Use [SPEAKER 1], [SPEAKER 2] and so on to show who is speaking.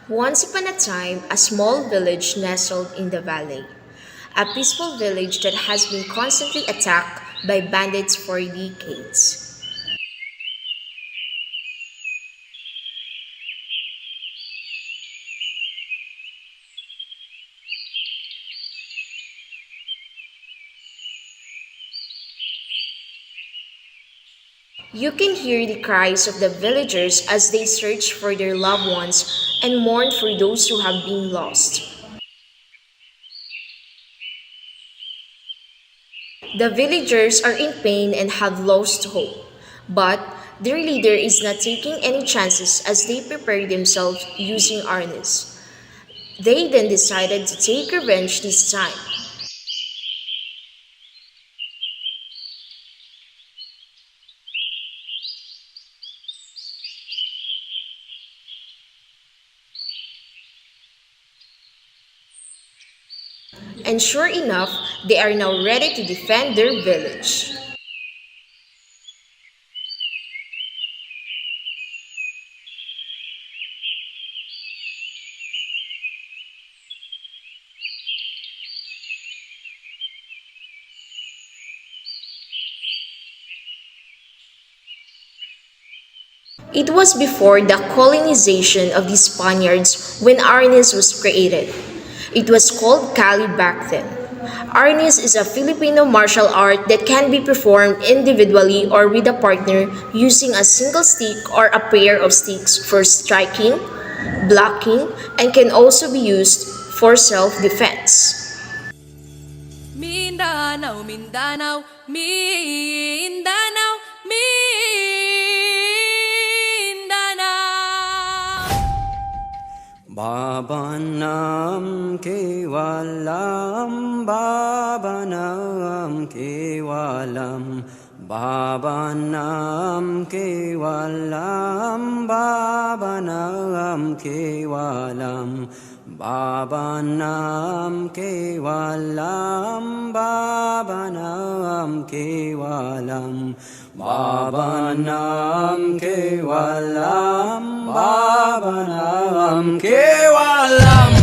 [SPEAKER 1] Once upon a time, a small village nestled in the valley. A peaceful village that has been constantly attacked by bandits for decades. You can hear the cries of the villagers as they search for their loved ones and mourn for those who have been lost. The villagers are in pain and have lost hope, but their leader is not taking any chances as they prepare themselves using Arnis. They then decided to take revenge this time. And sure enough, they are now ready to defend their village. It was before the colonization of the Spaniards when Arnis was created. It was called Kali back then. Arnis is a Filipino martial art that can be performed individually or with a partner using a single stick or a pair of sticks for striking, blocking, and can also be used for self-defense.
[SPEAKER 2] Mindanao, Mindanao, Mindanao, Mindanao.
[SPEAKER 3] Babanam kevalam, Babanam kevalam, Babanam kevalam, Babanam kevalam, Babanam kevalam, Babanam kevalam, Babanam kevalam, Babanam kevalam.